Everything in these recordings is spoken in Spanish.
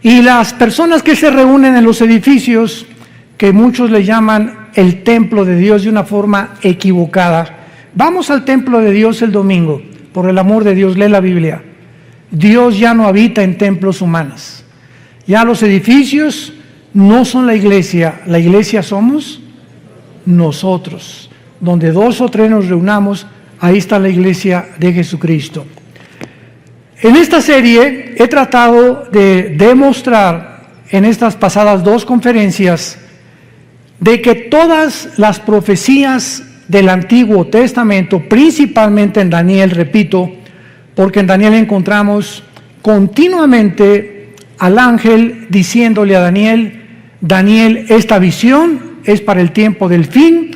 Y las personas que se reúnen en los edificios, que muchos le llaman el templo de Dios de una forma equivocada. Vamos al templo de Dios el domingo, por el amor de Dios, lee la Biblia. Dios ya no habita en templos humanos. Ya los edificios no son la iglesia somos nosotros. Donde 2 o 3 nos reunamos, ahí está la iglesia de Jesucristo. En esta serie he tratado de demostrar en estas pasadas 2 conferencias de que todas las profecías del Antiguo Testamento, principalmente en Daniel, repito, porque en Daniel encontramos continuamente al ángel diciéndole a Daniel, Daniel, esta visión es para el tiempo del fin,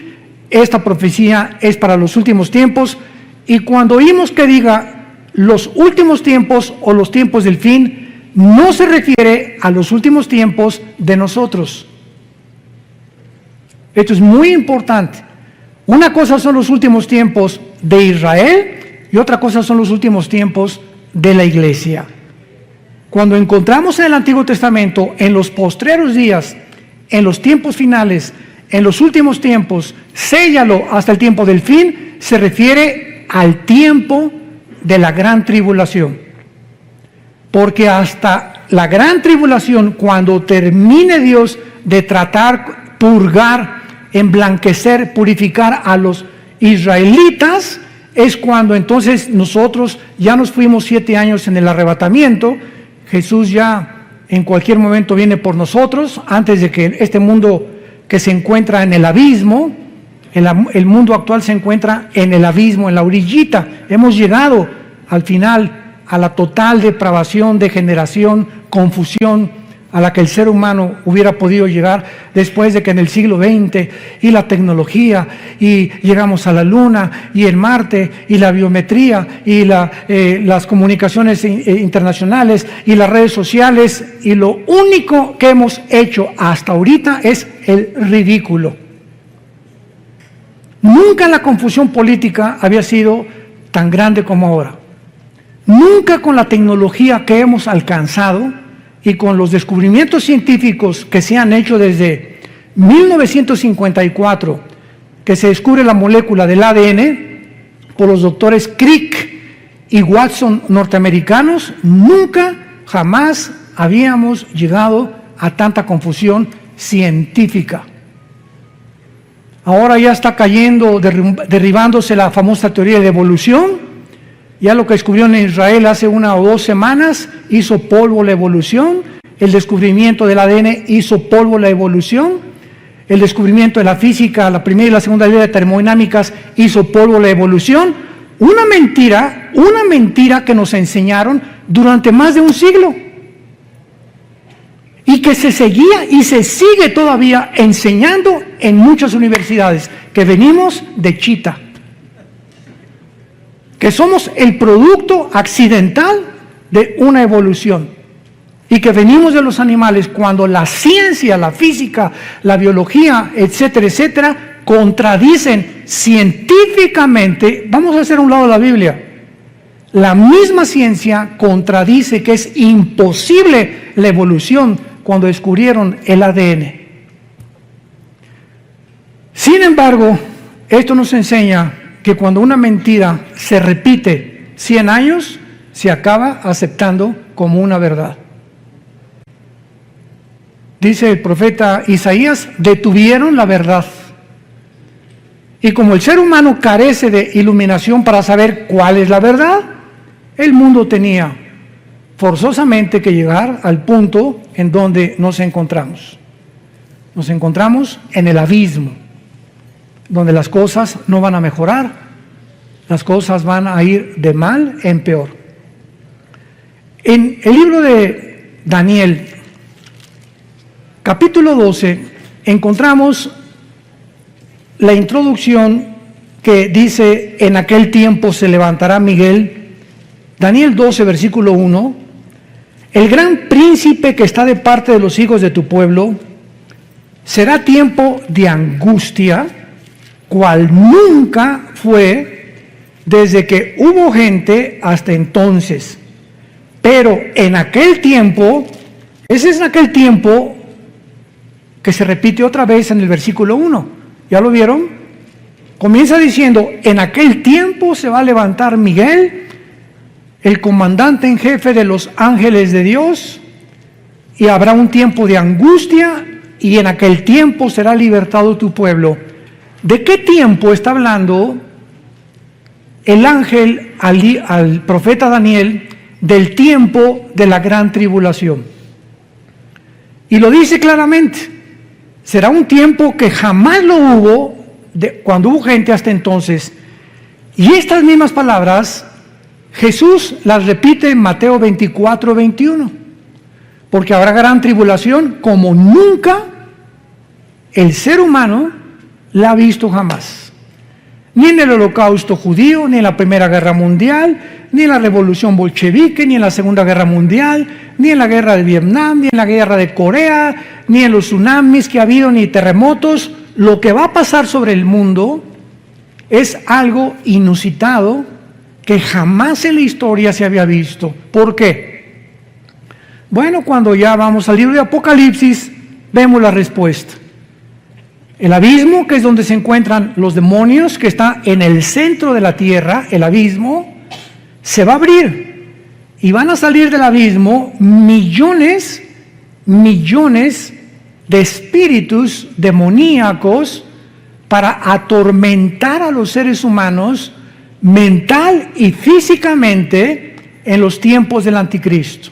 esta profecía es para los últimos tiempos, y cuando oímos que diga los últimos tiempos o los tiempos del fin, no se refiere a los últimos tiempos de nosotros. Esto es muy importante. Una cosa son los últimos tiempos de Israel y otra cosa son los últimos tiempos de la iglesia. Cuando encontramos en el Antiguo Testamento, en los postreros días, en los tiempos finales, en los últimos tiempos, séllalo hasta el tiempo del fin, se refiere al tiempo de la gran tribulación. Porque hasta la gran tribulación, cuando termine Dios de tratar, purgar, emblanquecer, purificar a los israelitas, es cuando entonces nosotros ya nos fuimos 7 años en el arrebatamiento. Jesús ya en cualquier momento viene por nosotros, antes de que este mundo que se encuentra en el abismo, el mundo actual se encuentra en el abismo, en la orillita. Hemos llegado al final a la total depravación, degeneración, confusión a la que el ser humano hubiera podido llegar después de que en el siglo XX y la tecnología y llegamos a la Luna y el Marte y la biometría y las comunicaciones internacionales y las redes sociales, y lo único que hemos hecho hasta ahorita es el ridículo. Nunca la confusión política había sido tan grande como ahora. Nunca con la tecnología que hemos alcanzado y con los descubrimientos científicos que se han hecho desde 1954, que se descubre la molécula del ADN por los doctores Crick y Watson norteamericanos, nunca, jamás habíamos llegado a tanta confusión científica. Ahora ya está cayendo, derribándose la famosa teoría de evolución. Ya lo que descubrieron en Israel hace 1 o 2 semanas hizo polvo la evolución. El descubrimiento del ADN hizo polvo la evolución. El descubrimiento de la física, la primera y la segunda ley de termodinámicas, hizo polvo la evolución. Una mentira que nos enseñaron durante más de un siglo. Y que se seguía y se sigue todavía enseñando en muchas universidades, que venimos de Chita, que somos el producto accidental de una evolución y que venimos de los animales, cuando la ciencia, la física, la biología, etcétera, etcétera, contradicen científicamente. Vamos a hacer a un lado la Biblia. La misma ciencia contradice que es imposible la evolución cuando descubrieron el ADN. Sin embargo, esto nos enseña que cuando una mentira se repite 100 años, se acaba aceptando como una verdad. Dice el profeta Isaías, detuvieron la verdad. Y como el ser humano carece de iluminación para saber cuál es la verdad, el mundo tenía forzosamente que llegar al punto en donde nos encontramos. Nos encontramos en el abismo, donde las cosas no van a mejorar, las cosas van a ir de mal en peor. En el libro de Daniel, capítulo 12, encontramos la introducción que dice, en aquel tiempo se levantará Miguel. Daniel 12, versículo 1, el gran príncipe que está de parte de los hijos de tu pueblo, será tiempo de angustia, cual nunca fue desde que hubo gente hasta entonces. Pero en aquel tiempo Ese es en aquel tiempo que se repite otra vez en el versículo 1. ¿Ya lo vieron? Comienza diciendo, en aquel tiempo se va a levantar Miguel, el comandante en jefe de los ángeles de Dios, y habrá un tiempo de angustia, y en aquel tiempo será libertado tu pueblo. ¿De qué tiempo está hablando el ángel al profeta Daniel? Del tiempo de la gran tribulación. Y lo dice claramente, será un tiempo que jamás lo hubo, cuando hubo gente hasta entonces. Y estas mismas palabras, Jesús las repite en Mateo 24, 21. Porque habrá gran tribulación como nunca el ser humano la ha visto jamás. Ni en el Holocausto judío, ni en la Primera Guerra Mundial, ni en la Revolución Bolchevique, ni en la Segunda Guerra Mundial, ni en la Guerra de Vietnam, ni en la Guerra de Corea, ni en los tsunamis que ha habido, ni terremotos. Lo que va a pasar sobre el mundo es algo inusitado que jamás en la historia se había visto. ¿Por qué? Bueno, cuando ya vamos al libro de Apocalipsis, vemos la respuesta. El abismo, que es donde se encuentran los demonios, que está en el centro de la tierra, el abismo, se va a abrir y van a salir del abismo millones de espíritus demoníacos para atormentar a los seres humanos mental y físicamente en los tiempos del anticristo.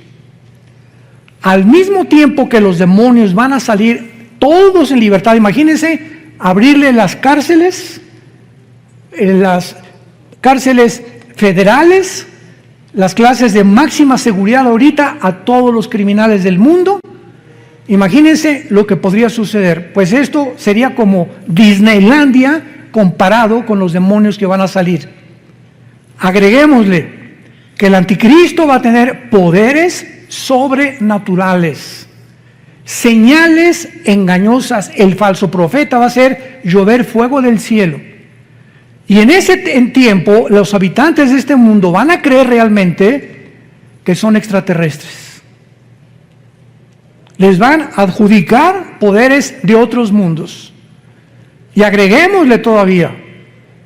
Al mismo tiempo que los demonios van a salir todos en libertad, imagínense abrirle las cárceles federales, las clases de máxima seguridad ahorita a todos los criminales del mundo. Imagínense lo que podría suceder. Pues esto sería como Disneylandia comparado con los demonios que van a salir. Agreguémosle que el anticristo va a tener poderes sobrenaturales, señales engañosas. El falso profeta va a hacer llover fuego del cielo. Y en ese tiempo los habitantes de este mundo van a creer realmente que son extraterrestres. Les van a adjudicar poderes de otros mundos. Y agreguémosle todavía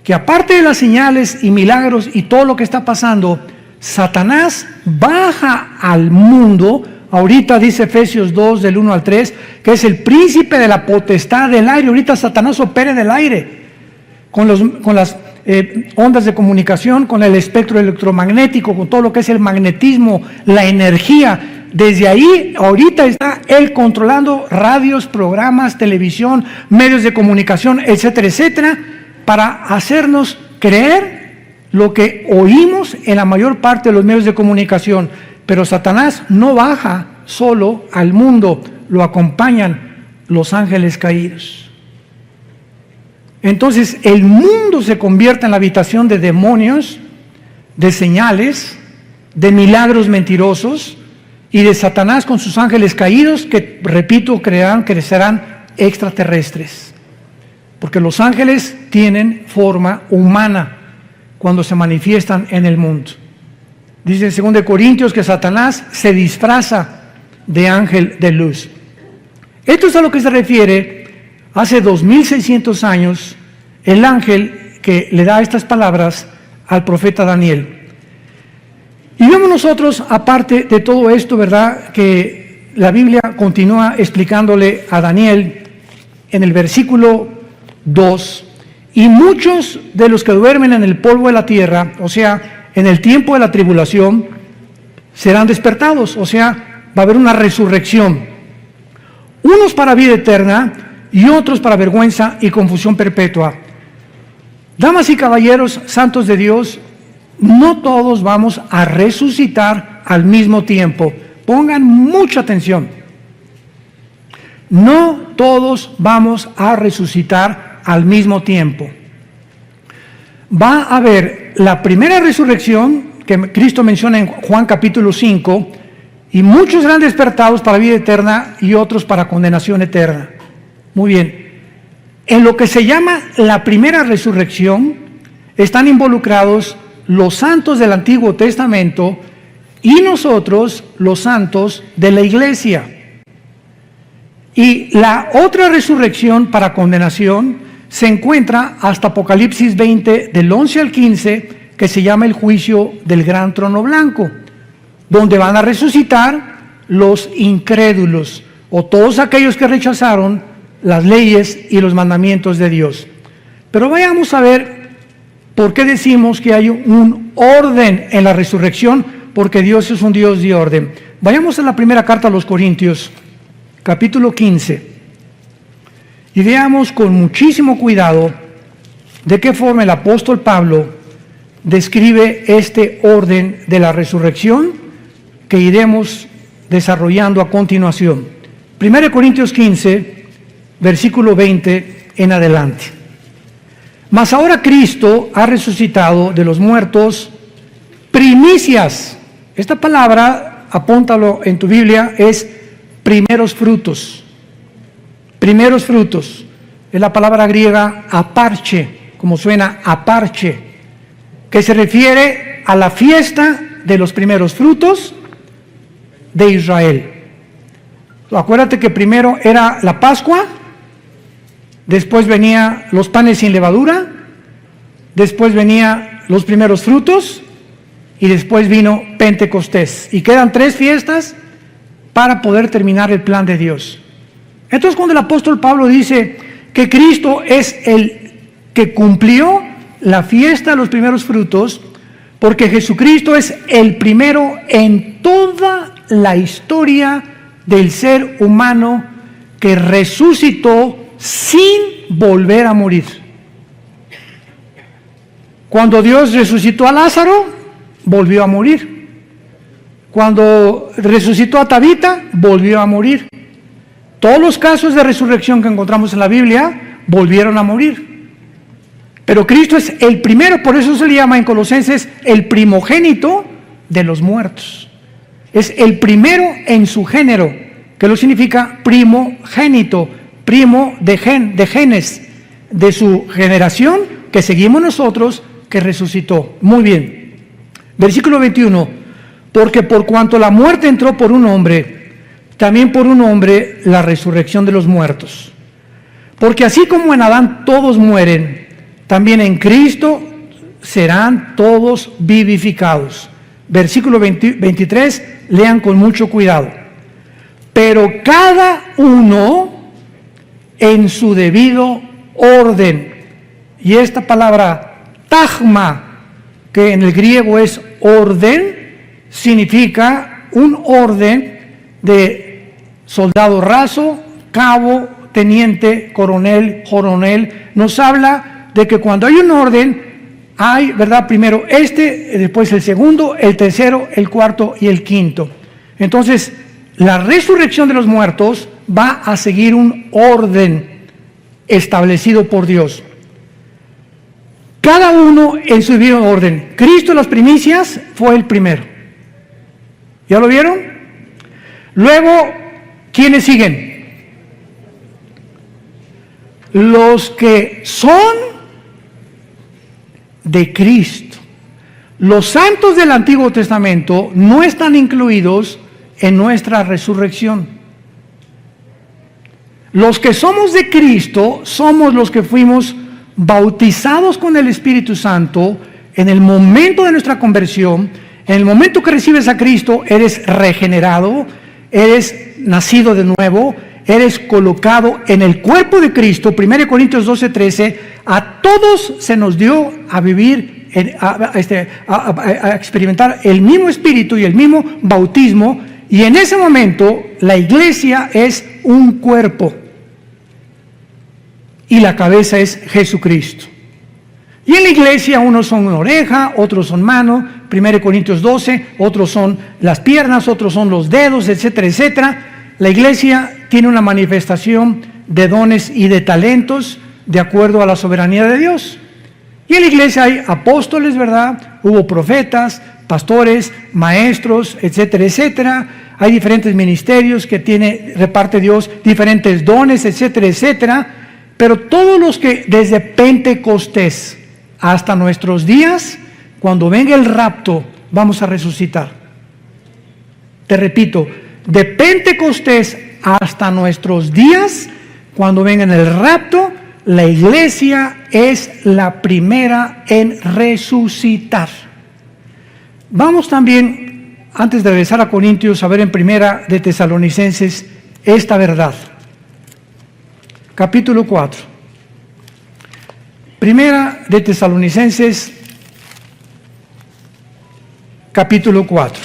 que aparte de las señales y milagros y todo lo que está pasando, Satanás baja al mundo. Ahorita dice Efesios 2 del 1 al 3 que es el príncipe de la potestad del aire. Ahorita Satanás opera en el aire con las ondas de comunicación, con el espectro electromagnético, con todo lo que es el magnetismo, la energía. Desde ahí ahorita está él controlando radios, programas, televisión, medios de comunicación, etcétera, etcétera, para hacernos creer lo que oímos en la mayor parte de los medios de comunicación. Pero Satanás no baja solo al mundo, lo acompañan los ángeles caídos. Entonces el mundo se convierte en la habitación de demonios, de señales, de milagros mentirosos y de Satanás con sus ángeles caídos que, repito, creerán que serán extraterrestres. Porque los ángeles tienen forma humana cuando se manifiestan en el mundo. Dice en 2 Corintios que Satanás se disfraza de ángel de luz. Esto es a lo que se refiere hace 2600 años el ángel que le da estas palabras al profeta Daniel. Y vemos nosotros, aparte de todo esto, ¿verdad?, que la Biblia continúa explicándole a Daniel en el versículo 2, y muchos de los que duermen en el polvo de la tierra, o sea, en el tiempo de la tribulación, serán despertados, o sea, va a haber una resurrección. Unos para vida eterna y otros para vergüenza y confusión perpetua. Damas y caballeros, santos de Dios, no todos vamos a resucitar al mismo tiempo. Pongan mucha atención. No todos vamos a resucitar al mismo tiempo. Va a haber la primera resurrección que Cristo menciona en Juan capítulo 5, y muchos serán despertados para vida eterna y otros para condenación eterna. Muy bien. En lo que se llama la primera resurrección están involucrados los santos del Antiguo Testamento y nosotros, los santos de la iglesia. Y la otra resurrección para condenación se encuentra hasta Apocalipsis 20, del 11 al 15, que se llama el juicio del gran trono blanco, donde van a resucitar los incrédulos, o todos aquellos que rechazaron las leyes y los mandamientos de Dios. Pero vayamos a ver por qué decimos que hay un orden en la resurrección, porque Dios es un Dios de orden. Vayamos a la primera carta a los Corintios, capítulo 15, y veamos con muchísimo cuidado de qué forma el apóstol Pablo describe este orden de la resurrección que iremos desarrollando a continuación. 1 Corintios 15, versículo 20 en adelante. Mas ahora Cristo ha resucitado de los muertos, primicias. Esta palabra, apúntalo en tu Biblia, es primeros frutos. Primeros frutos. Es la palabra griega aparche, como suena aparche, que se refiere a la fiesta de los primeros frutos de Israel. Acuérdate que primero era la Pascua, después venía los panes sin levadura, después venía los primeros frutos y después vino Pentecostés. Y quedan 3 fiestas para poder terminar el plan de Dios. Entonces, cuando el apóstol Pablo dice que Cristo es el que cumplió la fiesta de los primeros frutos, porque Jesucristo es el primero en toda la historia del ser humano que resucitó sin volver a morir. Cuando Dios resucitó a Lázaro, volvió a morir. Cuando resucitó a Tabita, volvió a morir. Todos los casos de resurrección que encontramos en la Biblia volvieron a morir. Pero Cristo es el primero, por eso se le llama en Colosenses el primogénito de los muertos. Es el primero en su género, que lo significa primogénito, primo de genes, de su generación que seguimos nosotros, que resucitó. Muy bien. Versículo 21. Porque por cuanto la muerte entró por un hombre, también por un hombre la resurrección de los muertos. Porque así como en Adán todos mueren, también en Cristo serán todos vivificados. Versículo 23, lean con mucho cuidado. Pero cada uno en su debido orden. Y esta palabra tagma, que en el griego es orden, significa un orden de soldado raso, cabo, teniente, coronel, coronel. Nos habla de que cuando hay un orden, hay, ¿verdad? Primero después el segundo, el tercero, el cuarto y el quinto. Entonces, la resurrección de los muertos va a seguir un orden establecido por Dios. Cada uno en su debido orden. Cristo en las primicias fue el primero. ¿Ya lo vieron? Luego, ¿quiénes siguen? Los que son de Cristo. Los santos del Antiguo Testamento no están incluidos en nuestra resurrección. Los que somos de Cristo somos los que fuimos bautizados con el Espíritu Santo en el momento de nuestra conversión. En el momento que recibes a Cristo, eres regenerado, eres nacido de nuevo, eres colocado en el cuerpo de Cristo. 1 Corintios 12:13, a todos se nos dio a vivir, a experimentar el mismo espíritu y el mismo bautismo, y en ese momento la iglesia es un cuerpo y la cabeza es Jesucristo. Y en la iglesia unos son una oreja, otros son mano, 1 Corintios 12, otros son las piernas, otros son los dedos, etcétera, etcétera. La iglesia tiene una manifestación de dones y de talentos de acuerdo a la soberanía de Dios. Y en la iglesia hay apóstoles, ¿verdad? Hubo profetas, pastores, maestros, etcétera, etcétera. Hay diferentes ministerios que reparte Dios, diferentes dones, etcétera, etcétera. Pero todos los que desde Pentecostés hasta nuestros días, cuando venga el rapto, vamos a resucitar. Te repito, de Pentecostés hasta nuestros días, cuando venga el rapto, la iglesia es la primera en resucitar. Vamos también, antes de regresar a Corintios, a ver en Primera de Tesalonicenses esta verdad. Capítulo 4. Primera de Tesalonicenses, capítulo 4.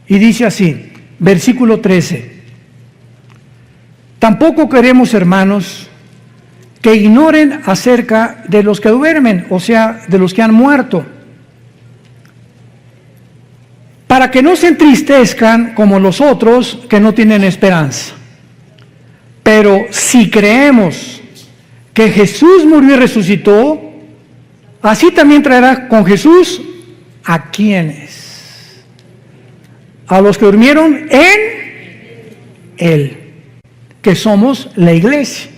Y dice así, versículo 13. Tampoco queremos, hermanos, que ignoren acerca de los que duermen, o sea, de los que han muerto, para que no se entristezcan como los otros que no tienen esperanza. Pero si creemos que Jesús murió y resucitó, así también traerá con Jesús ¿a quiénes? A los que durmieron en Él, que somos la iglesia.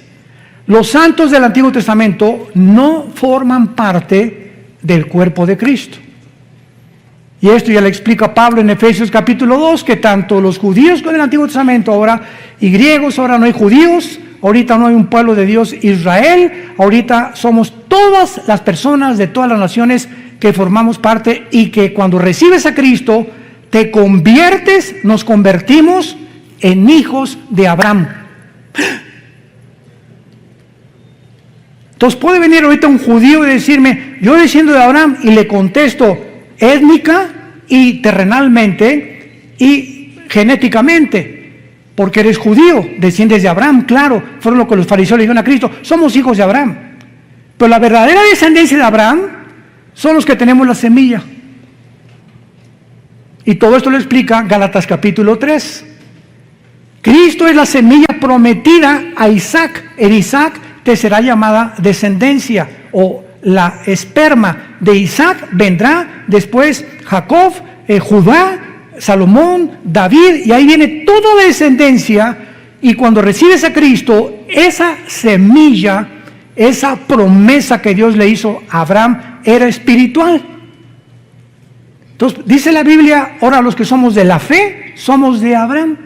Los santos del Antiguo Testamento no forman parte del cuerpo de Cristo. Y esto ya le explica Pablo en Efesios capítulo 2, que tanto los judíos con el Antiguo Testamento ahora y griegos, ahora no hay judíos, ahorita no hay un pueblo de Dios Israel, ahorita somos todas las personas de todas las naciones que formamos parte, y que cuando recibes a Cristo te conviertes, nos convertimos en hijos de Abraham. Entonces puede venir ahorita un judío y decirme, yo desciendo de Abraham, y le contesto étnica y terrenalmente y genéticamente, porque eres judío, desciendes de Abraham, claro, fueron lo que los fariseos le dijeron a Cristo, somos hijos de Abraham. Pero la verdadera descendencia de Abraham son los que tenemos la semilla. Y todo esto lo explica Gálatas capítulo 3. Cristo es la semilla prometida a Isaac. En Isaac te será llamada descendencia, o la esperma de Isaac vendrá después Jacob, Judá, Salomón, David, y ahí viene toda la descendencia. Y cuando recibes a Cristo, esa semilla, esa promesa que Dios le hizo a Abraham era espiritual. Entonces dice la Biblia, ahora los que somos de la fe, somos de Abraham.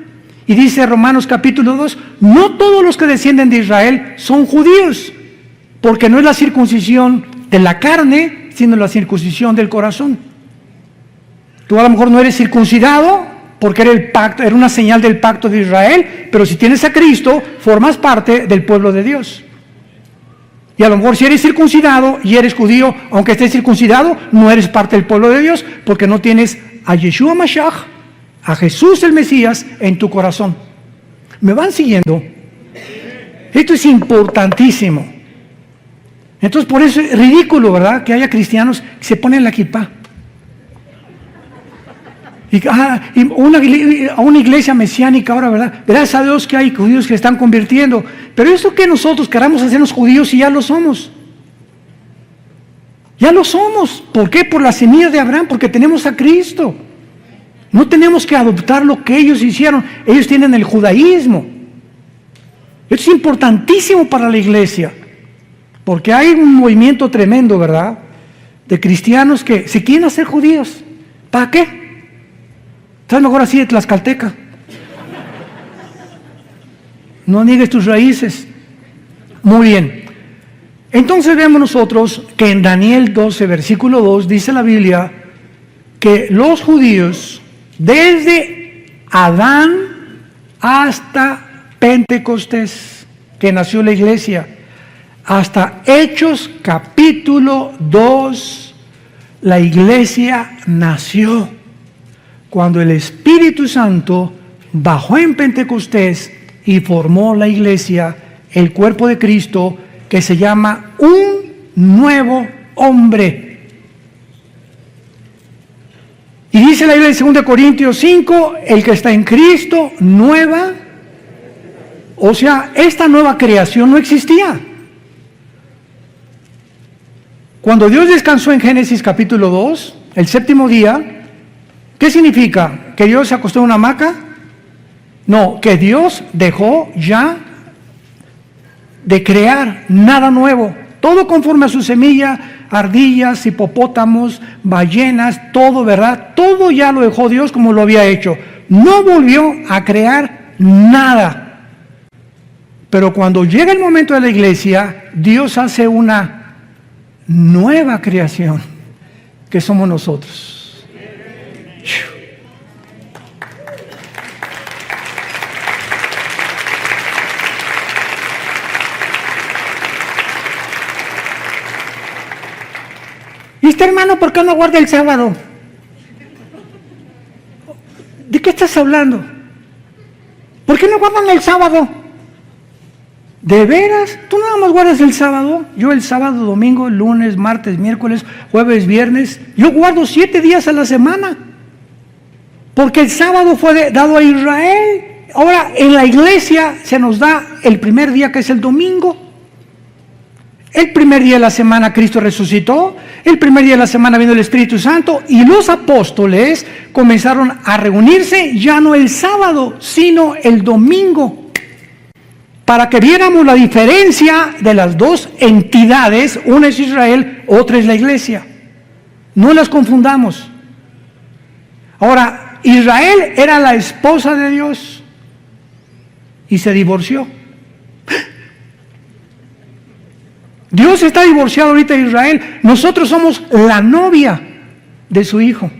Y dice Romanos capítulo 2, no todos los que descienden de Israel son judíos, porque no es la circuncisión de la carne, sino la circuncisión del corazón. Tú a lo mejor no eres circuncidado, porque era el pacto, era una señal del pacto de Israel, pero si tienes a Cristo, formas parte del pueblo de Dios. Y a lo mejor si eres circuncidado y eres judío, aunque estés circuncidado, no eres parte del pueblo de Dios, porque no tienes a Yeshua Mashiach, a Jesús el Mesías, en tu corazón. ¿Me van siguiendo? Esto es importantísimo. Entonces por eso es ridículo, ¿verdad?, que haya cristianos que se ponen la kipá. Y a una iglesia mesiánica ahora, ¿verdad? Gracias a Dios que hay judíos que se están convirtiendo. Pero eso que nosotros queramos hacernos judíos y ya lo somos. Ya lo somos. ¿Por qué? Por la semilla de Abraham, porque tenemos a Cristo. No tenemos que adoptar lo que ellos hicieron. Ellos tienen el judaísmo. Esto es importantísimo para la iglesia, porque hay un movimiento tremendo, ¿verdad?, de cristianos que se quieren hacer judíos. ¿Para qué? Estás mejor así de tlaxcalteca. No niegues tus raíces. Muy bien. Entonces vemos nosotros que en Daniel 12, versículo 2, dice la Biblia que los judíos, desde Adán hasta Pentecostés, que nació la iglesia, hasta Hechos capítulo 2, la iglesia nació cuando el Espíritu Santo bajó en Pentecostés y formó la iglesia, el cuerpo de Cristo, que se llama un nuevo hombre. Y dice la Biblia en 2 Corintios 5, el que está en Cristo, nueva, o sea, esta nueva creación no existía. Cuando Dios descansó en Génesis capítulo 2, el séptimo día, ¿qué significa? ¿Que Dios se acostó en una hamaca? No, que Dios dejó ya de crear nada nuevo, todo conforme a su semilla, ardillas, hipopótamos, ballenas, todo, ¿verdad? Todo ya lo dejó Dios como lo había hecho. no volvió a crear nada. Pero cuando llega el momento de la iglesia, Dios hace una nueva creación, que somos nosotros. Y este hermano, ¿por qué no guarda el sábado? ¿De qué estás hablando? ¿Por qué no guardan el sábado? ¿De veras? ¿Tú nada más guardas el sábado? Yo el sábado, domingo, lunes, martes, miércoles, jueves, viernes. Yo guardo 7 días a la semana. Porque el sábado fue dado a Israel. Ahora en la iglesia se nos da el primer día, que es el domingo. El primer día de la semana Cristo resucitó, el primer día de la semana vino el Espíritu Santo y los apóstoles comenzaron a reunirse ya no el sábado, sino el domingo, para que viéramos la diferencia de las dos entidades, una es Israel, otra es la iglesia. No las confundamos. Ahora, Israel era la esposa de Dios y se divorció. Dios está divorciado ahorita de Israel. Nosotros somos la novia de su Hijo.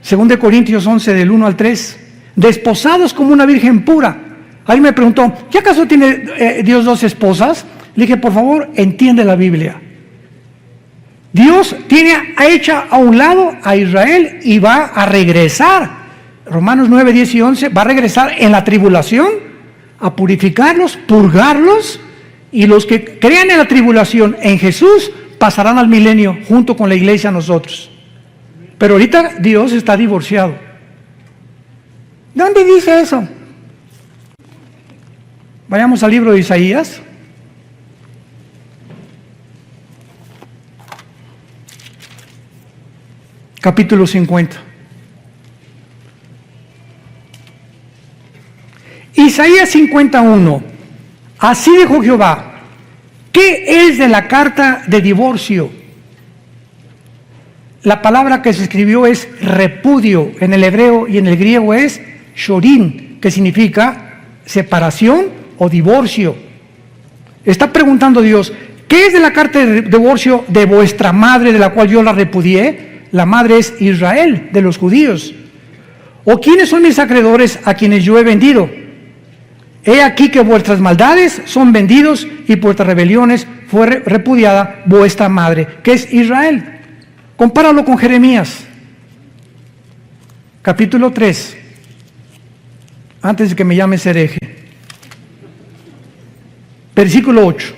2 Corintios 11, del 1 al 3. Desposados como una virgen pura. Alguien me preguntó, ¿qué acaso tiene Dios 2 esposas? Le dije, por favor, entiende la Biblia. Dios tiene hecha a un lado a Israel y va a regresar. Romanos 9, 10 y 11, va a regresar en la tribulación a purificarlos, purgarlos. Y los que crean en la tribulación en Jesús pasarán al milenio junto con la iglesia nosotros. Pero ahorita Dios está divorciado. ¿Dónde dice eso? Vayamos al libro de Isaías. Capítulo 50. Isaías 51. Así dijo Jehová, ¿qué es de la carta de divorcio? La palabra que se escribió es repudio en el hebreo y en el griego es shorin, que significa separación o divorcio. Está preguntando Dios, ¿qué es de la carta de divorcio de vuestra madre, de la cual yo la repudié? La madre es Israel, de los judíos. ¿O quiénes son mis acreedores a quienes yo he vendido? He aquí que vuestras maldades son vendidos y por vuestras rebeliones fue repudiada vuestra madre, que es Israel. Compáralo con Jeremías, capítulo 3, antes de que me llames hereje. Versículo 8.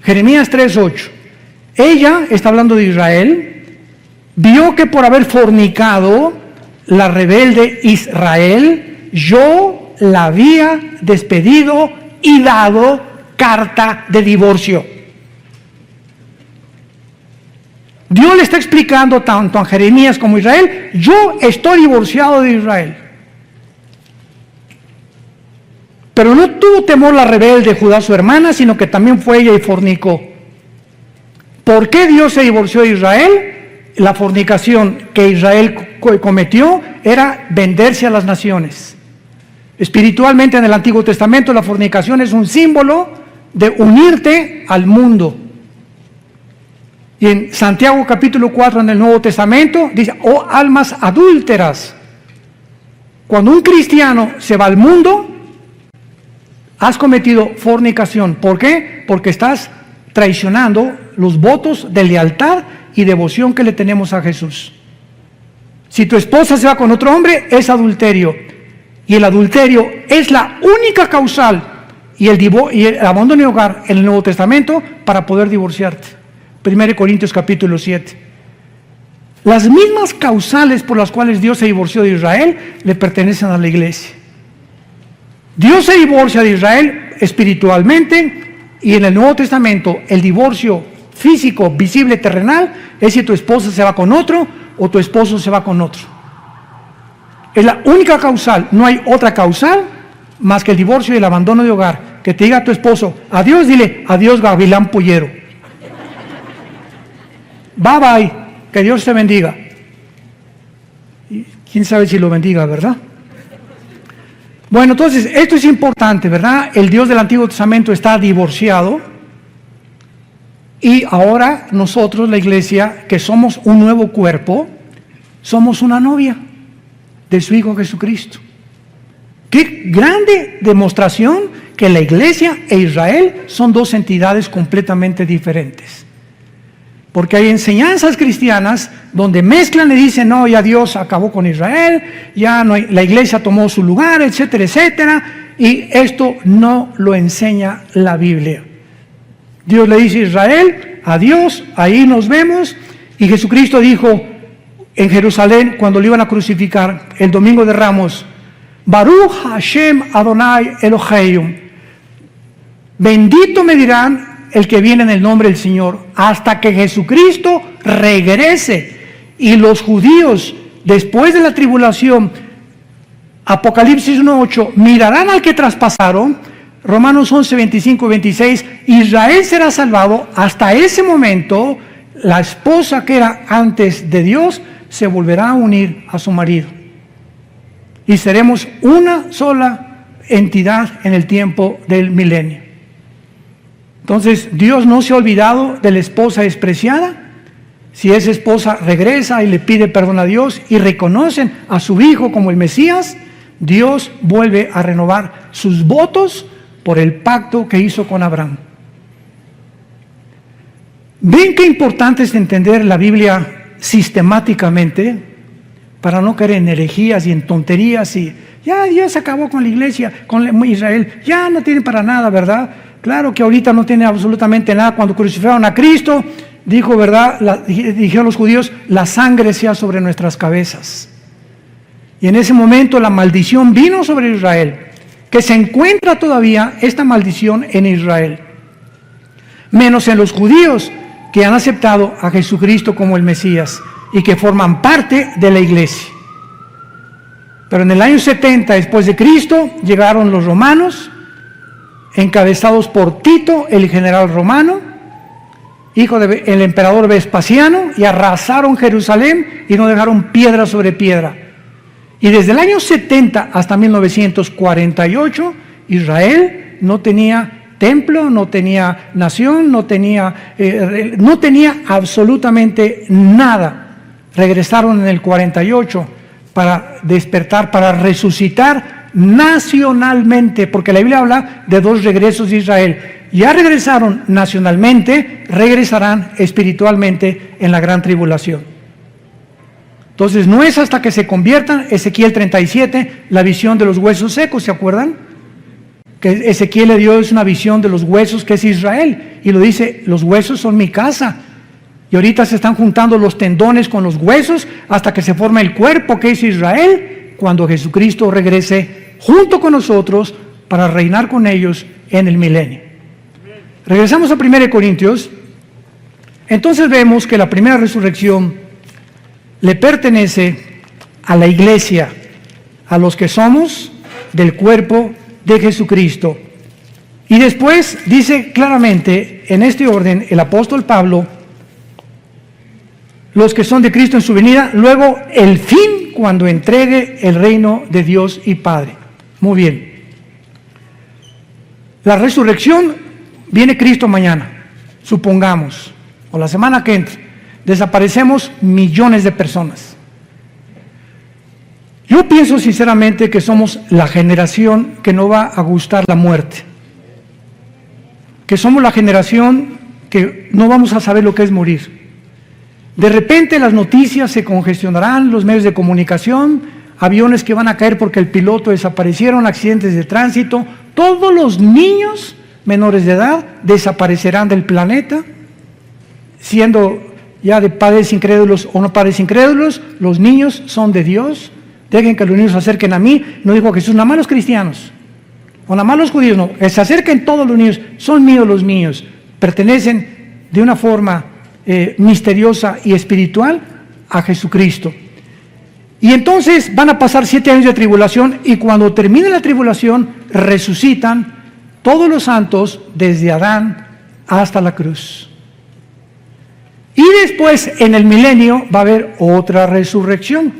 Jeremías 3, 8. Ella, está hablando de Israel, vio que por haber fornicado la rebelde Israel, yo la había despedido y dado carta de divorcio. Dios le está explicando tanto a Jeremías como a Israel, yo estoy divorciado de Israel. Pero no tuvo temor la rebelde Judá, su hermana, sino que también fue ella y fornicó. ¿Por qué Dios se divorció de Israel? La fornicación que Israel cometió era venderse a las naciones. Espiritualmente en el Antiguo Testamento la fornicación es un símbolo de unirte al mundo. Y en Santiago capítulo 4 en el Nuevo Testamento dice, oh almas adúlteras, cuando un cristiano se va al mundo, has cometido fornicación. ¿Por qué? Porque estás traicionando los votos de lealtad y devoción que le tenemos a Jesús. Si tu esposa se va con otro hombre, es adulterio. Y el adulterio es la única causal y el abandono de hogar en el Nuevo Testamento para poder divorciarte. 1 Corintios capítulo 7. Las mismas causales por las cuales Dios se divorció de Israel le pertenecen a la iglesia. Dios se divorcia de Israel espiritualmente y en el Nuevo Testamento el divorcio físico, visible, terrenal es si tu esposa se va con otro o tu esposo se va con otro. Es la única causal, no hay otra causal más que el divorcio y el abandono de hogar. Que te diga a tu esposo, adiós, dile, adiós gavilán pollero. Bye bye, que Dios te bendiga. Quién sabe si lo bendiga, ¿verdad? Bueno, entonces, esto es importante, ¿verdad? El Dios del Antiguo Testamento está divorciado y ahora nosotros, la iglesia, que somos un nuevo cuerpo, somos una novia de su Hijo Jesucristo. Qué grande demostración que la iglesia e Israel son dos entidades completamente diferentes. Porque hay enseñanzas cristianas donde mezclan y dicen, no, ya Dios acabó con Israel, ya no hay, la iglesia tomó su lugar, etcétera, etcétera. Y esto no lo enseña la Biblia. Dios le dice a Israel, adiós, ahí nos vemos. Y Jesucristo dijo en Jerusalén, cuando lo iban a crucificar, el domingo de Ramos, Baruch Hashem Adonai Elohim, bendito me dirán el que viene en el nombre del Señor, hasta que Jesucristo regrese. Y los judíos, después de la tribulación, Apocalipsis 1:8, mirarán al que traspasaron. Romanos 11, 25 y 26, Israel será salvado. Hasta ese momento, la esposa que era antes de Dios se volverá a unir a su marido. Y seremos una sola entidad en el tiempo del milenio. Entonces, Dios no se ha olvidado de la esposa despreciada. Si esa esposa regresa y le pide perdón a Dios y reconocen a su hijo como el Mesías, Dios vuelve a renovar sus votos por el pacto que hizo con Abraham. ¿Ven qué importante es entender la Biblia sistemáticamente para no caer en herejías y en tonterías y ya Dios acabó con la iglesia, con Israel, ya no tiene para nada, ¿verdad? Claro que ahorita no tiene absolutamente nada. Cuando crucificaron a Cristo, dijo, ¿verdad? Dijeron los judíos, la sangre sea sobre nuestras cabezas. Y en ese momento la maldición vino sobre Israel, que se encuentra todavía esta maldición en Israel, menos en los judíos que han aceptado a Jesucristo como el Mesías y que forman parte de la iglesia. Pero en el año 70 después de Cristo llegaron los romanos, encabezados por Tito, el general romano, hijo del emperador Vespasiano, y arrasaron Jerusalén y no dejaron piedra sobre piedra. Y desde el año 70 hasta 1948, Israel no tenía templo, no tenía nación, no tenía absolutamente nada. Regresaron en el 48 para despertar, para resucitar nacionalmente, porque la Biblia habla de dos regresos de Israel. Ya regresaron nacionalmente, regresarán espiritualmente en la gran tribulación. Entonces no es hasta que se conviertan. Ezequiel 37, la visión de los huesos secos, ¿se acuerdan? Que Ezequiel le dio es una visión de los huesos, que es Israel, y lo dice, los huesos son mi casa. Y ahorita se están juntando los tendones con los huesos hasta que se forma el cuerpo, que es Israel, cuando Jesucristo regrese junto con nosotros para reinar con ellos en el milenio. Regresamos a 1 Corintios. Entonces vemos que la primera resurrección le pertenece a la iglesia, a los que somos del cuerpo de Jesucristo. Y después dice claramente, en este orden, el apóstol Pablo, los que son de Cristo en su venida, luego el fin cuando entregue el reino de Dios y Padre. Muy bien. La resurrección, viene Cristo mañana, supongamos, o la semana que entra, desaparecemos millones de personas. Yo pienso sinceramente que somos la generación que no va a gustar la muerte, que somos la generación que no vamos a saber lo que es morir. De repente las noticias se congestionarán, los medios de comunicación, aviones que van a caer porque el piloto desaparecieron, accidentes de tránsito, todos los niños menores de edad desaparecerán del planeta, siendo ya de padres incrédulos o no padres incrédulos. Los niños son de Dios, dejen que los niños se acerquen a mí. No dijo Jesús, nada más los cristianos, o nada más los judíos, no, que se acerquen todos los niños, son míos los niños, pertenecen de una forma misteriosa y espiritual a Jesucristo. Y entonces van a pasar 7 años de tribulación, y cuando termine la tribulación resucitan todos los santos desde Adán hasta la cruz. Y después en el milenio va a haber otra resurrección.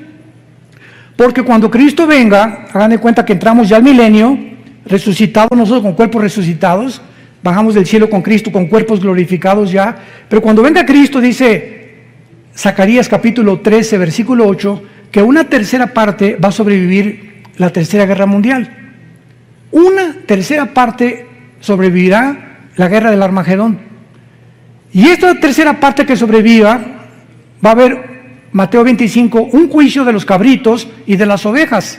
Porque cuando Cristo venga, hagan de cuenta que entramos ya al milenio, resucitados nosotros con cuerpos resucitados, bajamos del cielo con Cristo con cuerpos glorificados ya, pero cuando venga Cristo, dice Zacarías capítulo 13, versículo 8, que una tercera parte va a sobrevivir la tercera guerra mundial. Una tercera parte sobrevivirá la guerra del Armagedón. Y esta tercera parte que sobreviva, va a haber, Mateo 25, un juicio de los cabritos y de las ovejas.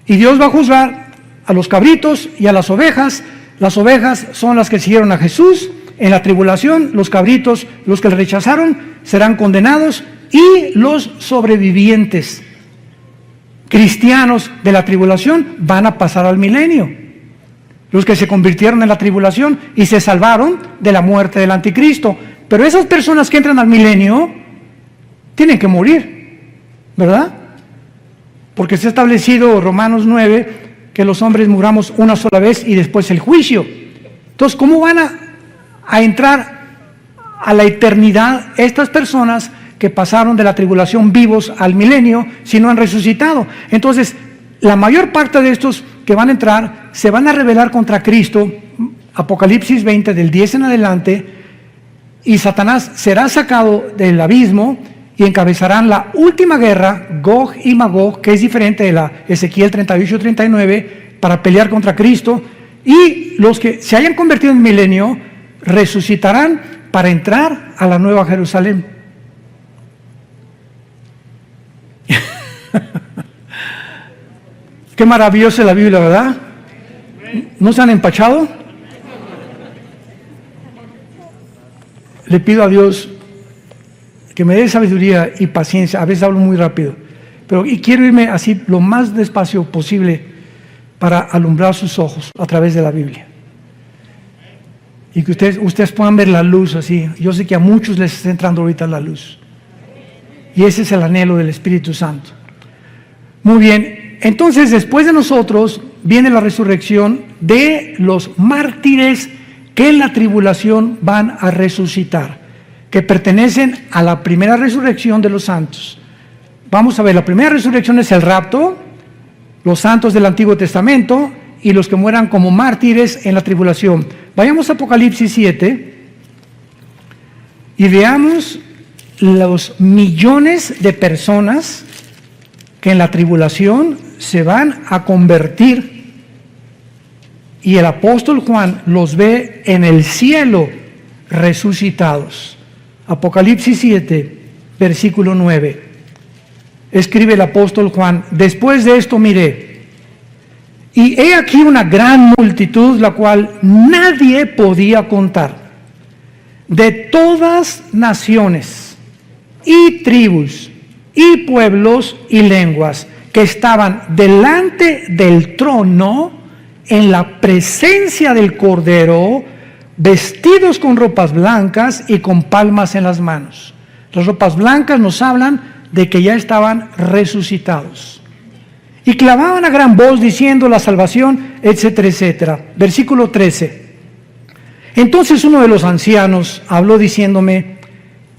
Y Dios va a juzgar a los cabritos y a las ovejas. Las ovejas son las que siguieron a Jesús en la tribulación. Los cabritos, los que le rechazaron, serán condenados. Y los sobrevivientes cristianos de la tribulación van a pasar al milenio. Los que se convirtieron en la tribulación y se salvaron de la muerte del anticristo. Pero esas personas que entran al milenio tienen que morir, ¿verdad? Porque está establecido Romanos 9 que los hombres muramos una sola vez y después el juicio. Entonces, ¿cómo van a entrar a la eternidad estas personas que pasaron de la tribulación vivos al milenio si no han resucitado? Entonces, la mayor parte de estos que van a entrar se van a rebelar contra Cristo, Apocalipsis 20 del 10 en adelante, y Satanás será sacado del abismo y encabezarán la última guerra, Gog y Magog, que es diferente de la Ezequiel 38-39, para pelear contra Cristo, y los que se hayan convertido en milenio resucitarán para entrar a la Nueva Jerusalén. Qué maravillosa es la Biblia, ¿verdad? ¿No se han empachado? Le pido a Dios que me dé sabiduría y paciencia. A veces hablo muy rápido, pero quiero irme así lo más despacio posible para alumbrar sus ojos a través de la Biblia. Y que ustedes puedan ver la luz así. Yo sé que a muchos les está entrando ahorita la luz. Y ese es el anhelo del Espíritu Santo. Muy bien, entonces después de nosotros viene la resurrección de los mártires que en la tribulación van a resucitar, que pertenecen a la primera resurrección de los santos. Vamos a ver, la primera resurrección es el rapto, los santos del Antiguo Testamento y los que mueran como mártires en la tribulación. Vayamos a Apocalipsis 7 y veamos los millones de personas que en la tribulación se van a convertir, y el apóstol Juan los ve en el cielo resucitados. Apocalipsis 7, versículo 9. Escribe el apóstol Juan: después de esto miré, y he aquí una gran multitud, la cual nadie podía contar, de todas naciones y tribus y pueblos y lenguas, que estaban delante del trono en la presencia del Cordero, vestidos con ropas blancas y con palmas en las manos. Las ropas blancas nos hablan de que ya estaban resucitados. Y clamaban a gran voz diciendo: la salvación, etcétera, etcétera. Versículo 13. Entonces uno de los ancianos habló diciéndome: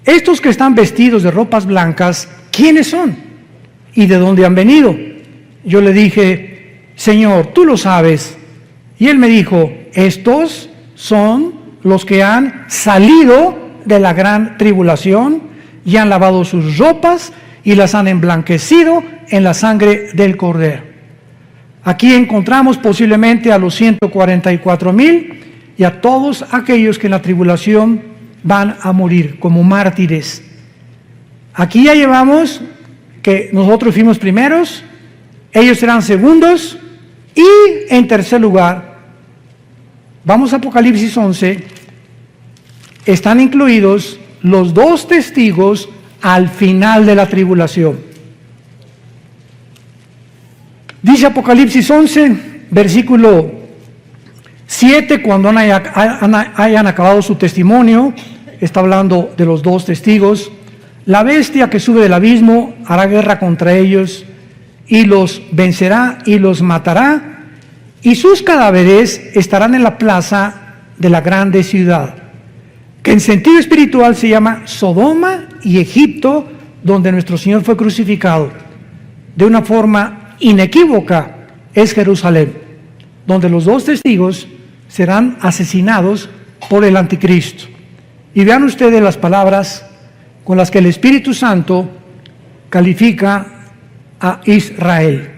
estos que están vestidos de ropas blancas, ¿quiénes son? ¿Y de dónde han venido? Yo le dije: Señor, tú lo sabes. Y él me dijo: estos son los que han salido de la gran tribulación y han lavado sus ropas y las han emblanquecido en la sangre del Cordero. Aquí encontramos posiblemente a los 144,000 y a todos aquellos que en la tribulación van a morir como mártires. Aquí ya llevamos que nosotros fuimos primeros, ellos serán segundos, y en tercer lugar, vamos a Apocalipsis 11, están incluidos los 2 testigos al final de la tribulación. Dice Apocalipsis 11, versículo 7, cuando hayan acabado su testimonio, está hablando de los 2 testigos: la bestia que sube del abismo hará guerra contra ellos y los vencerá y los matará, y sus cadáveres estarán en la plaza de la grande ciudad, que en sentido espiritual se llama Sodoma y Egipto, donde nuestro Señor fue crucificado. de una forma inequívoca es Jerusalén, donde los 2 testigos serán asesinados por el anticristo. Y vean ustedes las palabras con las que el Espíritu Santo califica a Israel.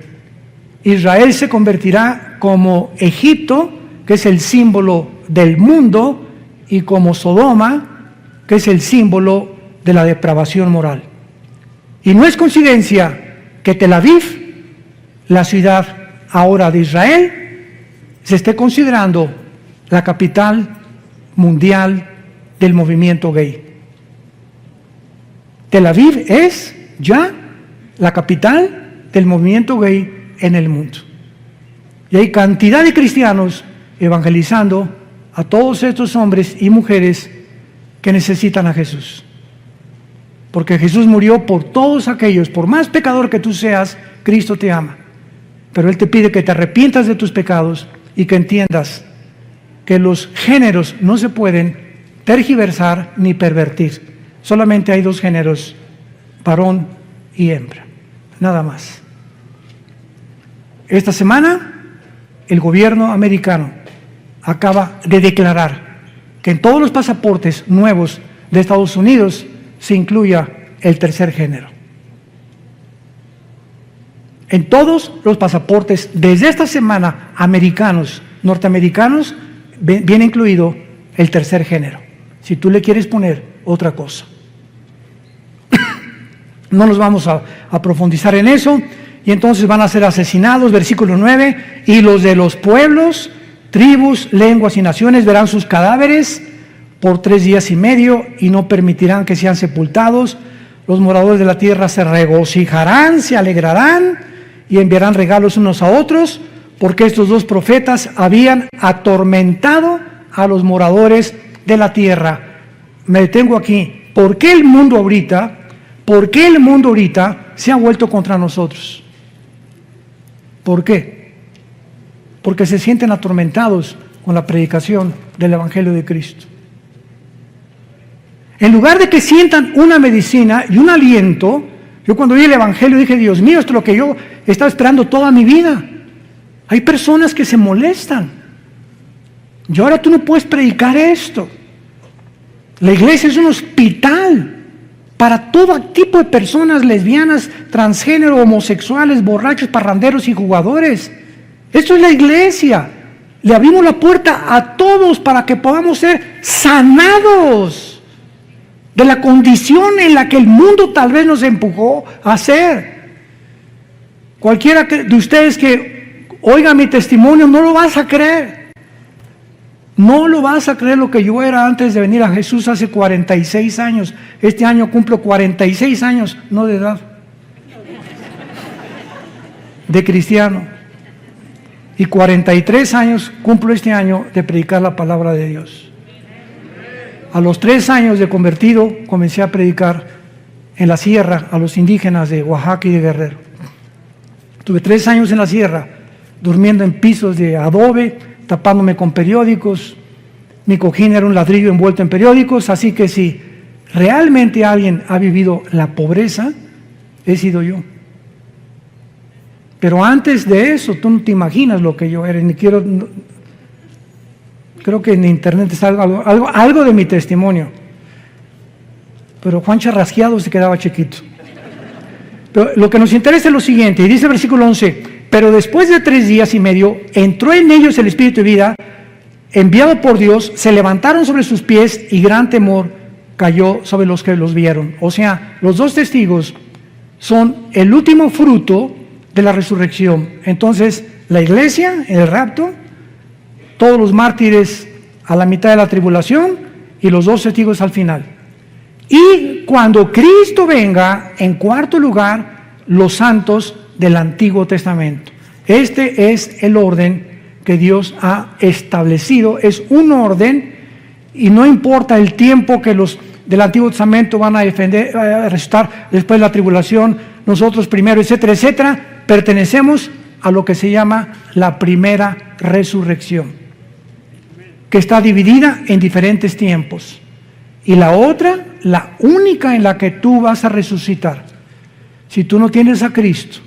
Israel se convertirá como Egipto, que es el símbolo del mundo, y como Sodoma, que es el símbolo de la depravación moral. Y no es coincidencia que Tel Aviv, la ciudad ahora de Israel, se esté considerando la capital mundial del movimiento gay. Tel Aviv es ya la capital del movimiento gay en el mundo. Y hay cantidad de cristianos evangelizando a todos estos hombres y mujeres que necesitan a Jesús. Porque Jesús murió por todos aquellos, por más pecador que tú seas, Cristo te ama. Pero Él te pide que te arrepientas de tus pecados y que entiendas que los géneros no se pueden tergiversar ni pervertir. Solamente hay 2 géneros, varón y hembra, nada más. Esta semana, el gobierno americano acaba de declarar que en todos los pasaportes nuevos de Estados Unidos se incluya el tercer género. En todos los pasaportes, desde esta semana, americanos, norteamericanos, viene incluido el tercer género. Si tú le quieres poner otra cosa. No nos vamos a profundizar en eso. Y entonces van a ser asesinados, versículo 9, y los de los pueblos, tribus, lenguas y naciones verán sus cadáveres por 3 días y medio y no permitirán que sean sepultados. Los moradores de la tierra se regocijarán, se alegrarán y enviarán regalos unos a otros, porque estos 2 profetas habían atormentado a los moradores de la tierra. Me detengo aquí. ¿Por qué el mundo ahorita se ha vuelto contra nosotros? ¿Por qué? Porque se sienten atormentados con la predicación del Evangelio de Cristo. En lugar de que sientan una medicina y un aliento, yo cuando oí el Evangelio dije, Dios mío, esto es lo que yo estaba esperando toda mi vida. Hay personas que se molestan. Y ahora tú no puedes predicar esto. La iglesia es un hospital para todo tipo de personas, lesbianas, transgénero, homosexuales, borrachos, parranderos y jugadores. Esto es la iglesia. Le abrimos la puerta a todos para que podamos ser sanados de la condición en la que el mundo tal vez nos empujó a ser. Cualquiera de ustedes que oiga mi testimonio no lo vas a creer. No lo vas a creer lo que yo era antes de venir a Jesús hace 46 años. Este año cumplo 46 años, no de edad, de cristiano. Y 43 años cumplo este año de predicar la palabra de Dios. A los 3 años de convertido comencé a predicar en la sierra a los indígenas de Oaxaca y de Guerrero. Tuve 3 años en la sierra, durmiendo en pisos de adobe, tapándome con periódicos. Mi cojín era un ladrillo envuelto en periódicos, así que si realmente alguien ha vivido la pobreza, he sido yo. Pero antes de eso, tú no te imaginas lo que yo era, ni quiero... Creo que en internet está algo de mi testimonio. Pero Juan Charrasqueado se quedaba chiquito. Pero lo que nos interesa es lo siguiente, y dice el versículo 11, pero después de 3 días y medio, entró en ellos el Espíritu de vida, enviado por Dios, se levantaron sobre sus pies y gran temor cayó sobre los que los vieron. O sea, los 2 testigos son el último fruto de la resurrección. Entonces, la iglesia, en el rapto, todos los mártires a la mitad de la tribulación y los 2 testigos al final. Y cuando Cristo venga, en cuarto lugar, los santos del Antiguo Testamento. Este es el orden que Dios ha establecido, es un orden y no importa el tiempo que los del Antiguo Testamento van a resucitar después de la tribulación, nosotros primero, etcétera, etcétera, pertenecemos a lo que se llama la primera resurrección, que está dividida en diferentes tiempos. Y la otra, la única en la que tú vas a resucitar, si tú no tienes a Cristo,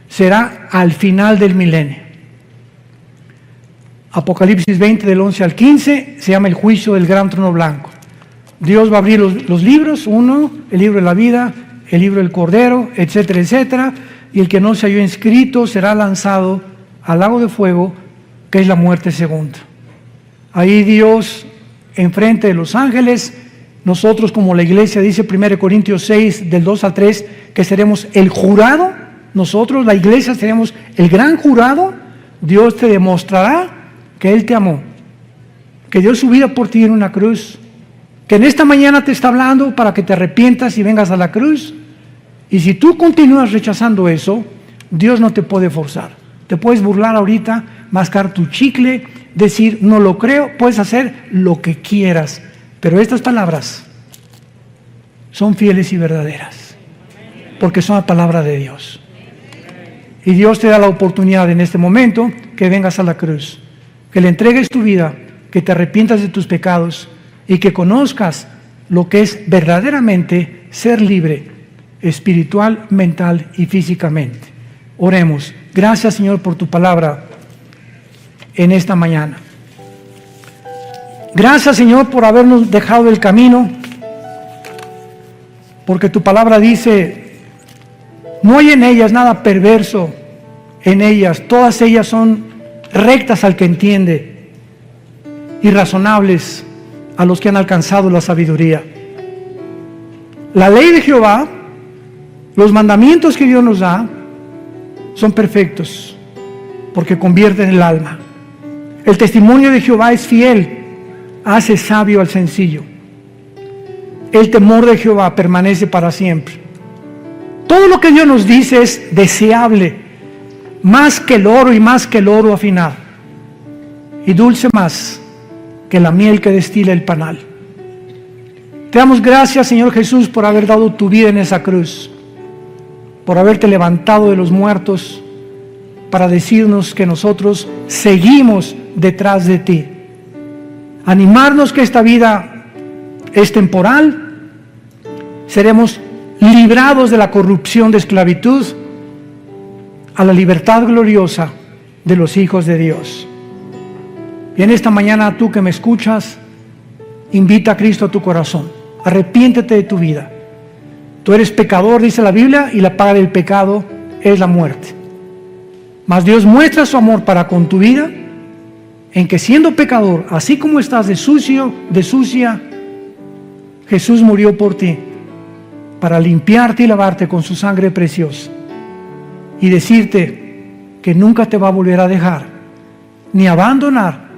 será al final del milenio. Apocalipsis 20 del 11 al 15 se llama el juicio del gran trono blanco. Dios va a abrir los libros, uno, el libro de la vida, el libro del Cordero, etcétera, etcétera, y el que no se halló inscrito será lanzado al lago de fuego, que es la muerte segunda. Ahí Dios, enfrente de los ángeles, nosotros como la iglesia, dice 1 Corintios 6, del 2 al 3, que seremos el jurado, nosotros, la iglesia, seremos el gran jurado. Dios te demostrará que Él te amó, que dio su vida por ti en una cruz, que en esta mañana te está hablando para que te arrepientas y vengas a la cruz. Y si tú continúas rechazando eso, Dios no te puede forzar. Te puedes burlar ahorita, mascar tu chicle, decir no lo creo, puedes hacer lo que quieras, pero estas palabras son fieles y verdaderas, porque son la palabra de Dios. Y Dios te da la oportunidad en este momento que vengas a la cruz, que le entregues tu vida, que te arrepientas de tus pecados y que conozcas lo que es verdaderamente ser libre, espiritual, mental y físicamente. Oremos. Gracias, Señor, por tu palabra en esta mañana. Gracias, Señor, por habernos dejado el camino, porque tu palabra dice, no hay en ellas nada perverso, en ellas, todas ellas son rectas al que entiende y razonables a los que han alcanzado la sabiduría. La ley de Jehová, los mandamientos que Dios nos da, son perfectos, porque convierten el alma. El testimonio de Jehová es fiel, hace sabio al sencillo. El temor de Jehová permanece para siempre. Todo lo que Dios nos dice es deseable, más que el oro y más que el oro afinado, y dulce más que la miel que destila el panal. Te damos gracias, Señor Jesús, por haber dado tu vida en esa cruz, por haberte levantado de los muertos, para decirnos que nosotros seguimos detrás de ti. Animarnos que esta vida es temporal, seremos librados de la corrupción de esclavitud a la libertad gloriosa de los hijos de Dios. Y en esta mañana, tú que me escuchas, invita a Cristo a tu corazón. Arrepiéntete de tu vida. Tú eres pecador, dice la Biblia, y la paga del pecado es la muerte. Mas Dios muestra su amor para con tu vida, en que siendo pecador, así como estás de sucia, Jesús murió por ti, para limpiarte y lavarte con su sangre preciosa, y decirte que nunca te va a volver a dejar, ni abandonar,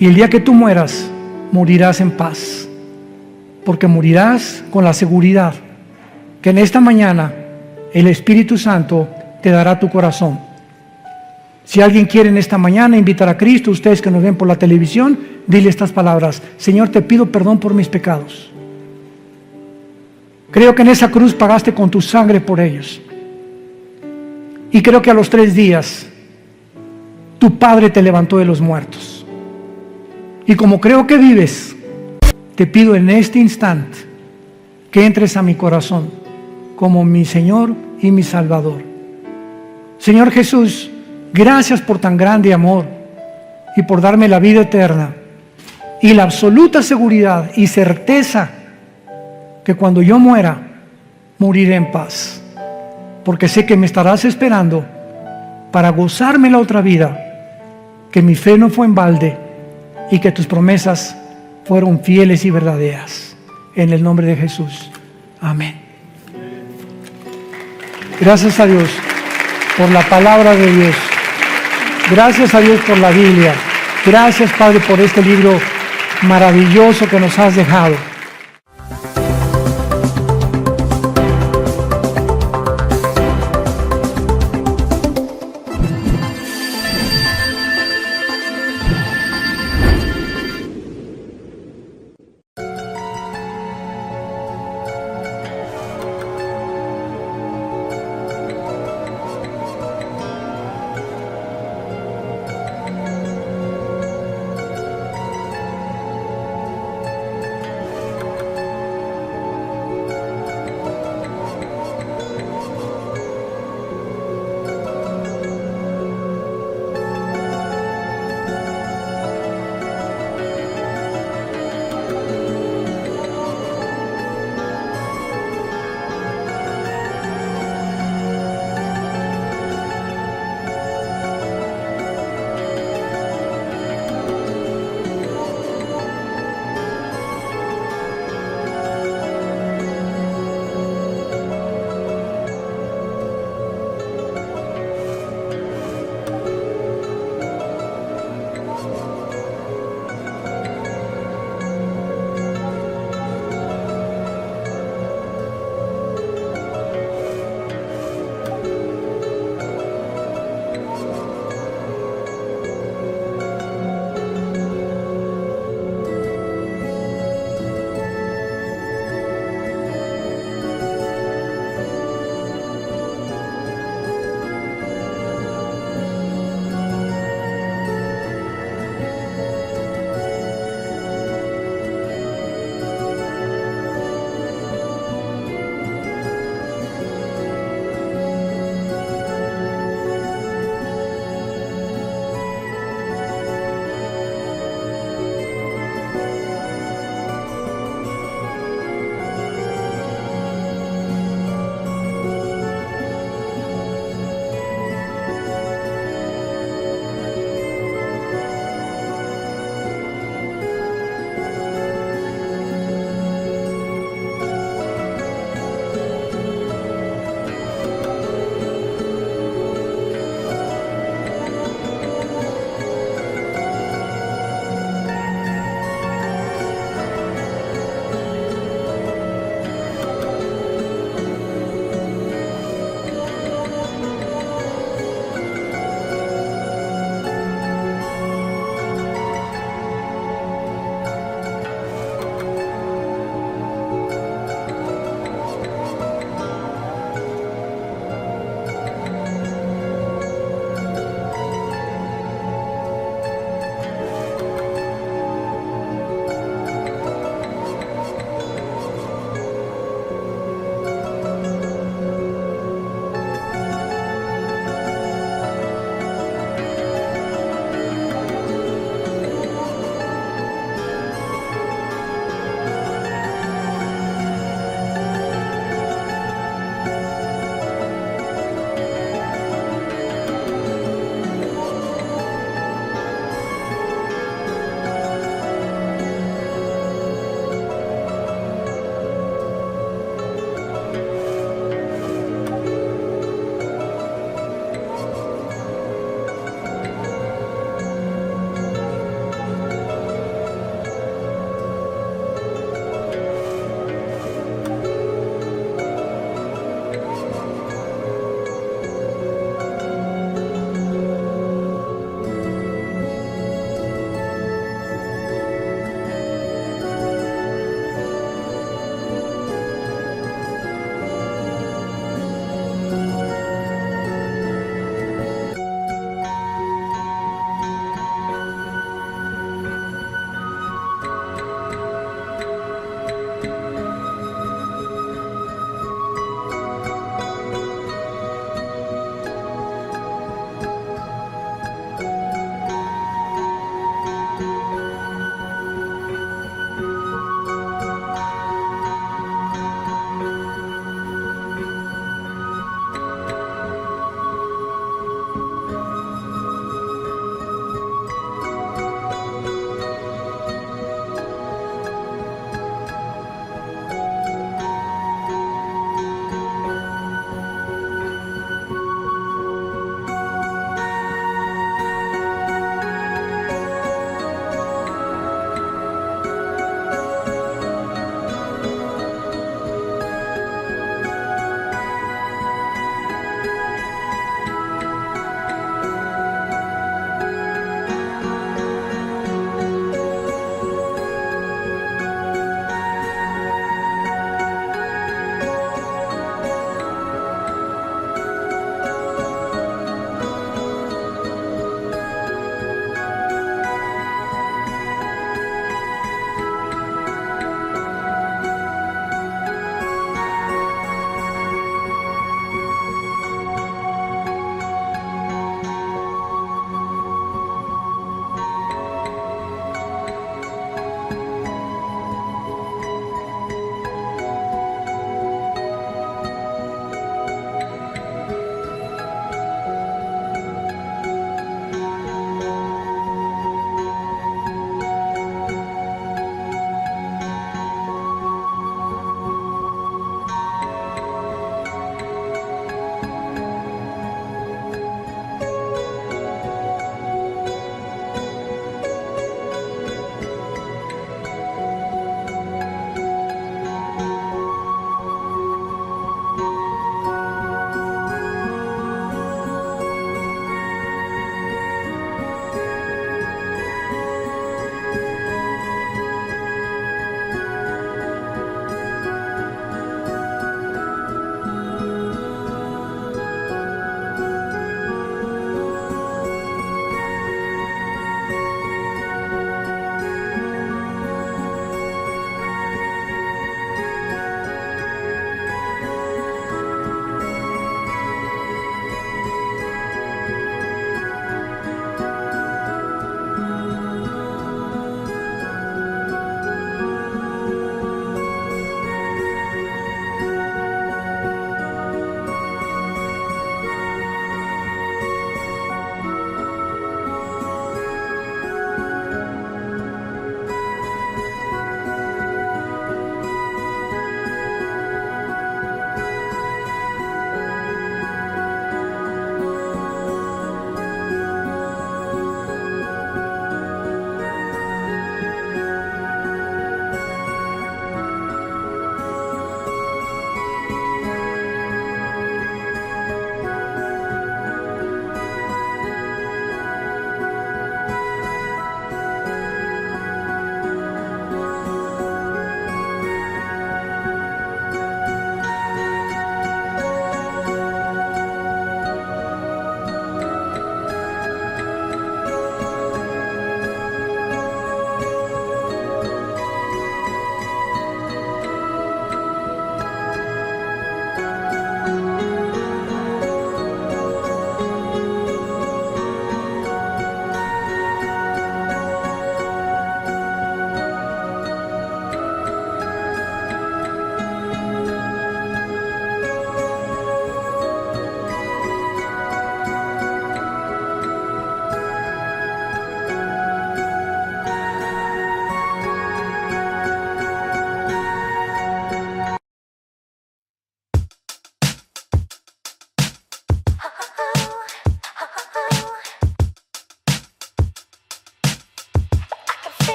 y el día que tú mueras, morirás en paz, porque morirás con la seguridad que en esta mañana el Espíritu Santo te dará tu corazón. Si alguien quiere en esta mañana invitar a Cristo, ustedes que nos ven por la televisión, dile estas palabras: Señor, te pido perdón por mis pecados. Creo que en esa cruz pagaste con tu sangre por ellos. Y creo que a los 3 días tu Padre te levantó de los muertos. Y como creo que vives, te pido en este instante que entres a mi corazón como mi Señor y mi Salvador. Señor Jesús, gracias por tan grande amor y por darme la vida eterna y la absoluta seguridad y certeza que cuando yo muera, moriré en paz, porque sé que me estarás esperando para gozarme la otra vida, que mi fe no fue en balde y que tus promesas fueron fieles y verdaderas. En el nombre de Jesús. Amén. Gracias a Dios por la palabra de Dios. Gracias a Dios por la Biblia. Gracias, Padre, por este libro maravilloso que nos has dejado.